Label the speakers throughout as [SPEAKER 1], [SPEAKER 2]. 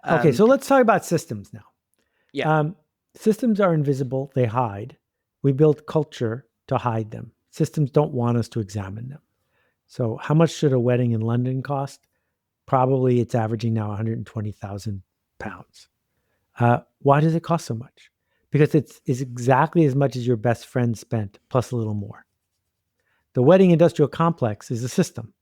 [SPEAKER 1] Okay, so let's talk about systems now.
[SPEAKER 2] Yeah.
[SPEAKER 1] Systems are invisible. They hide. We build culture to hide them. Systems don't want us to examine them. So how much should a wedding in London cost? Probably it's averaging now 120,000 pounds. Why does it cost so much? Because it's exactly as much as your best friend spent, plus a little more. The wedding industrial complex is a system.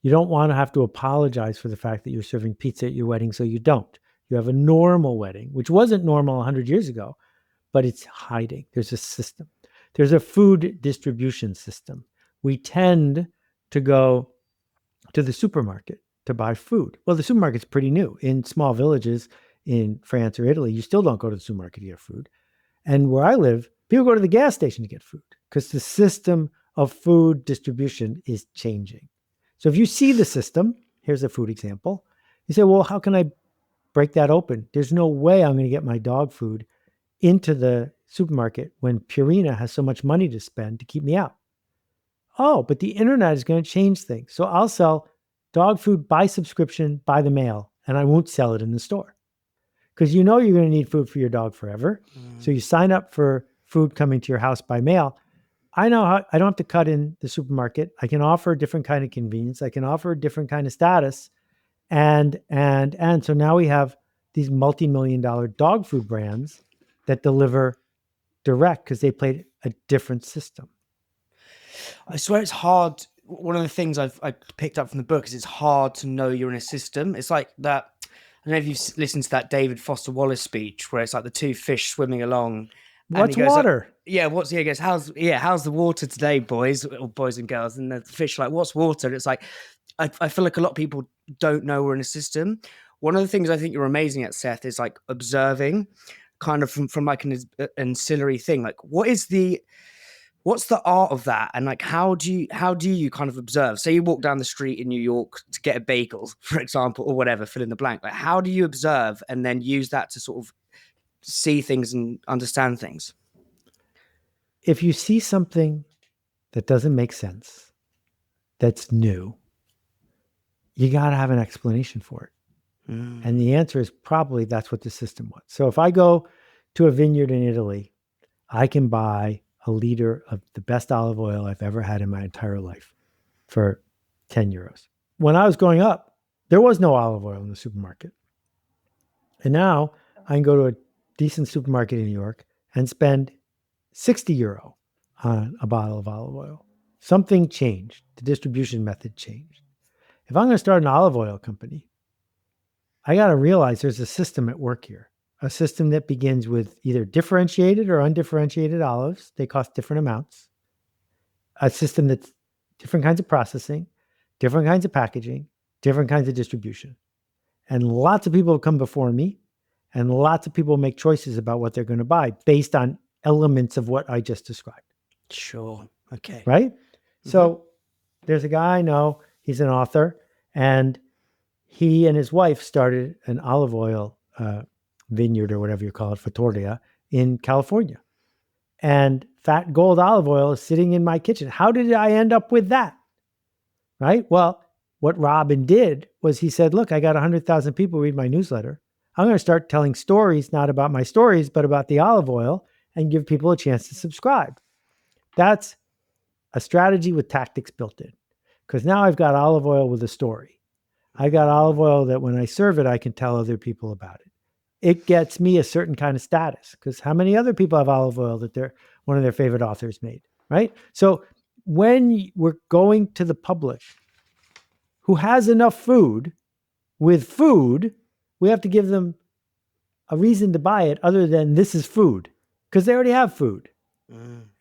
[SPEAKER 1] You don't want to have to apologize for the fact that you're serving pizza at your wedding, so you don't. You have a normal wedding, which wasn't normal 100 years ago, but it's hiding. There's a system. There's a food distribution system. We tend to go to the supermarket to buy food. Well, the supermarket's pretty new. In small villages in France or Italy, you still don't go to the supermarket to get food. And where I live, people go to the gas station to get food because the system of food distribution is changing. So if you see the system, here's a food example. You say, well, how can I break that open? There's no way I'm going to get my dog food into the supermarket when Purina has so much money to spend to keep me out. Oh, but the internet is going to change things. So I'll sell dog food by subscription, by the mail, and I won't sell it in the store. Because you know you're going to need food for your dog forever. So you sign up for food coming to your house by mail. I know how I don't have to cut in the supermarket. I can offer a different kind of convenience. I can offer a different kind of status. And so now we have these multi-million-dollar dog food brands that deliver direct because they played a different system.
[SPEAKER 2] I swear it's hard. One of the things I picked up from the book is it's hard to know you're in a system. It's like that. I don't know if you've listened to that David Foster Wallace speech where it's like the two fish swimming along.
[SPEAKER 1] What's water?
[SPEAKER 2] He goes, how's the water today, boys and girls? And the fish are like, what's water? And it's like, I feel like a lot of people don't know we're in a system. One of the things I think you're amazing at, Seth, is like observing kind of from like an ancillary thing. Like what's the art of that? And like, how do you kind of observe? Say you walk down the street in New York to get a bagel, for example, or whatever, fill in the blank. Like, how do you observe and then use that to sort of see things and understand things?
[SPEAKER 1] If you see something that doesn't make sense, that's new, you got to have an explanation for it. And the answer is probably that's what the system was. So if I go to a vineyard in Italy, I can buy a liter of the best olive oil I've ever had in my entire life for 10 euros. When I was growing up, there was no olive oil in the supermarket. And now I can go to a decent supermarket in New York and spend 60 euro on a bottle of olive oil. Something changed. The distribution method changed. If I'm going to start an olive oil company, I got to realize there's a system at work here. A system that begins with either differentiated or undifferentiated olives. They cost different amounts. A system that's different kinds of processing, different kinds of packaging, different kinds of distribution. And lots of people have come before me, and lots of people make choices about what they're going to buy based on elements of what I just described.
[SPEAKER 2] Sure. Okay.
[SPEAKER 1] Right? Mm-hmm. So there's a guy I know, he's an author, and he and his wife started an olive oil vineyard or whatever you call it, Fattoria, in California. And Fat Gold olive oil is sitting in my kitchen. How did I end up with that? Right? Well, what Robin did was he said, look, I got 100,000 people read my newsletter. I'm going to start telling stories, not about my stories, but about the olive oil, and give people a chance to subscribe. That's a strategy with tactics built in. Because now I've got olive oil with a story. I got olive oil that when I serve it, I can tell other people about it. It gets me a certain kind of status, because how many other people have olive oil that one of their favorite authors made, right? So when we're going to the public who has enough food, with food, we have to give them a reason to buy it other than this is food, because they already have food.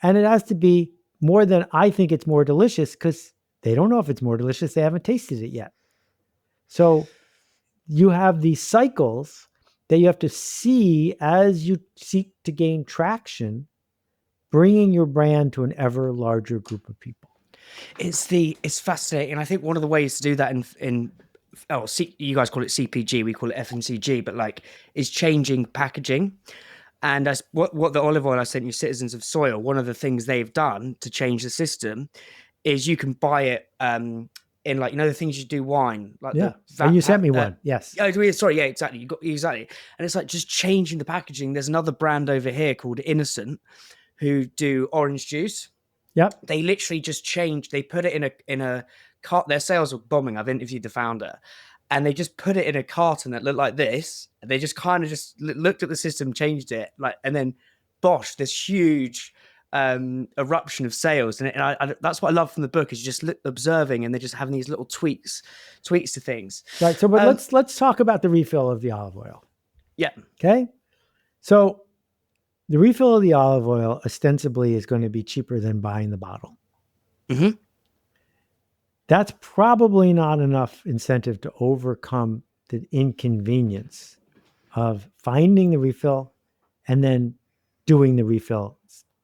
[SPEAKER 1] And it has to be more than I think it's more delicious, because they don't know if it's more delicious. They haven't tasted it yet. So you have these cycles that you have to see as you seek to gain traction, bringing your brand to an ever larger group of people.
[SPEAKER 2] It's fascinating. And I think one of the ways to do that you guys call it CPG, we call it FMCG, but like is changing packaging. And that's what the olive oil I sent you, Citizens of Soil, one of the things they've done to change the system is you can buy it in like, the things you do wine, like
[SPEAKER 1] Yeah.
[SPEAKER 2] the
[SPEAKER 1] You sent me one. Yes.
[SPEAKER 2] Sorry, yeah, exactly. You got exactly, and it's like just changing the packaging. There's another brand over here called Innocent who do orange juice.
[SPEAKER 1] Yep.
[SPEAKER 2] They literally just changed. They put it in a cart. Their sales were bombing. I've interviewed the founder, and they just put it in a carton that looked like this. They just kind of just looked at the system, changed it, like, and then bosh, this huge eruption of sales. And I that's what I love from the book, is just observing, and they're just having these little tweaks to things.
[SPEAKER 1] Right. So, but let's talk about the refill of the olive oil.
[SPEAKER 2] Yeah.
[SPEAKER 1] Okay. So the refill of the olive oil ostensibly is going to be cheaper than buying the bottle.
[SPEAKER 2] Mm-hmm.
[SPEAKER 1] That's probably not enough incentive to overcome the inconvenience of finding the refill and then doing the refill,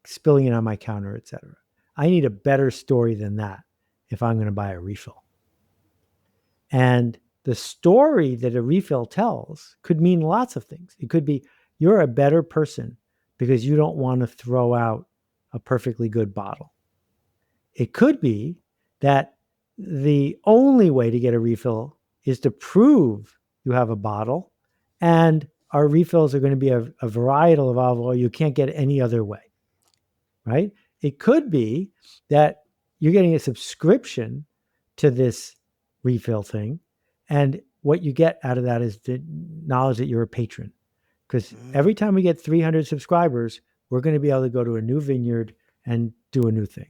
[SPEAKER 1] spilling it on my counter, etc. I need a better story than that if I'm going to buy a refill. And the story that a refill tells could mean lots of things. It could be you're a better person because you don't want to throw out a perfectly good bottle. It could be that the only way to get a refill is to prove you have a bottle, and our refills are going to be a varietal of olive oil you can't get any other way, right? It could be that you're getting a subscription to this refill thing, and what you get out of that is the knowledge that you're a patron. Because every time we get 300 subscribers, we're going to be able to go to a new vineyard and do a new thing.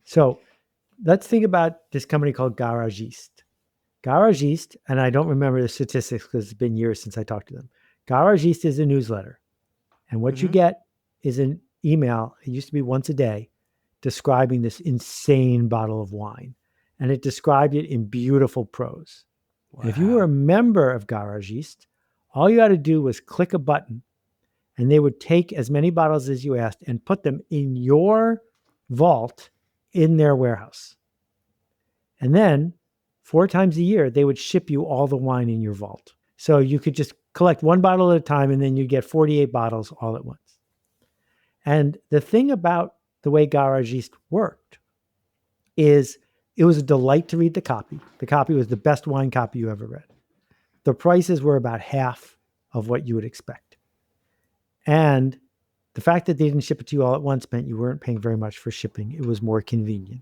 [SPEAKER 1] So let's think about this company called Garagiste. Garagiste, and I don't remember the statistics because it's been years since I talked to them. Garagiste is a newsletter. And what you get is an email, it used to be once a day, describing this insane bottle of wine. And it described it in beautiful prose. Wow. And if you were a member of Garagiste, all you had to do was click a button, and they would take as many bottles as you asked and put them in your vault in their warehouse. And then 4 times a year, they would ship you all the wine in your vault. So you could just collect one bottle at a time, and then you get 48 bottles all at once. And the thing about the way Garagiste worked is it was a delight to read the copy. The copy was the best wine copy you ever read. The prices were about half of what you would expect. And the fact that they didn't ship it to you all at once meant you weren't paying very much for shipping. It was more convenient.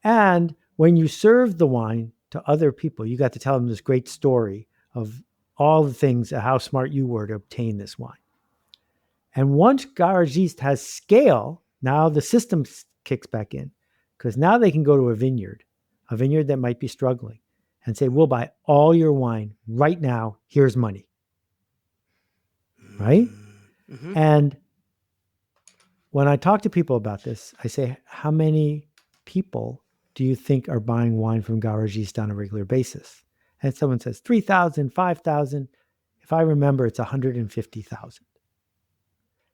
[SPEAKER 1] And when you served the wine to other people, you got to tell them this great story of all the things, how smart you were to obtain this wine. And once Garagiste has scale, now the system kicks back in, because now they can go to a vineyard that might be struggling, and say, we'll buy all your wine right now. Here's money. Right? Mm-hmm. And when I talk to people about this, I say, how many people do you think are buying wine from Garagiste on a regular basis? And someone says 3,000, 5,000. If I remember, it's 150,000.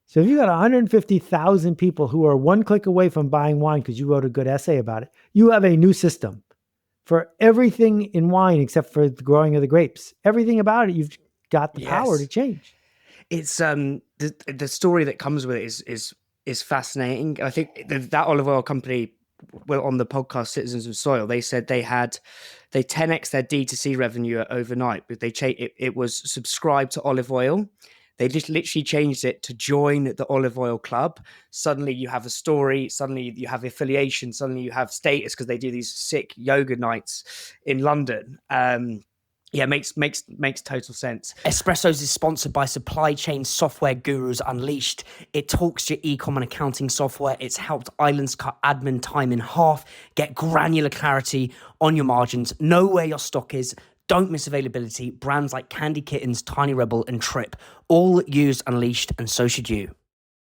[SPEAKER 1] So if you got 150,000 people who are one click away from buying wine because you wrote a good essay about it, you have a new system for everything in wine except for the growing of the grapes. Everything about it, you've got the power to change.
[SPEAKER 2] It's the story that comes with it is fascinating. I think that olive oil company, well, on the podcast Citizens of Soil, they said they 10x their D2C revenue overnight, but it was subscribed to olive oil. They just literally changed it to join the olive oil club. Suddenly you have a story. Suddenly you have affiliation. Suddenly you have status because they do these sick yoga nights in London. Yeah, makes total sense. Espressos is sponsored by Supply Chain Software Gurus Unleashed. It talks to your e-com and accounting software. It's helped Islands cut admin time in half, get granular clarity on your margins, know where your stock is, don't miss availability. Brands like Candy Kittens, Tiny Rebel, and Trip all use Unleashed, and so should you.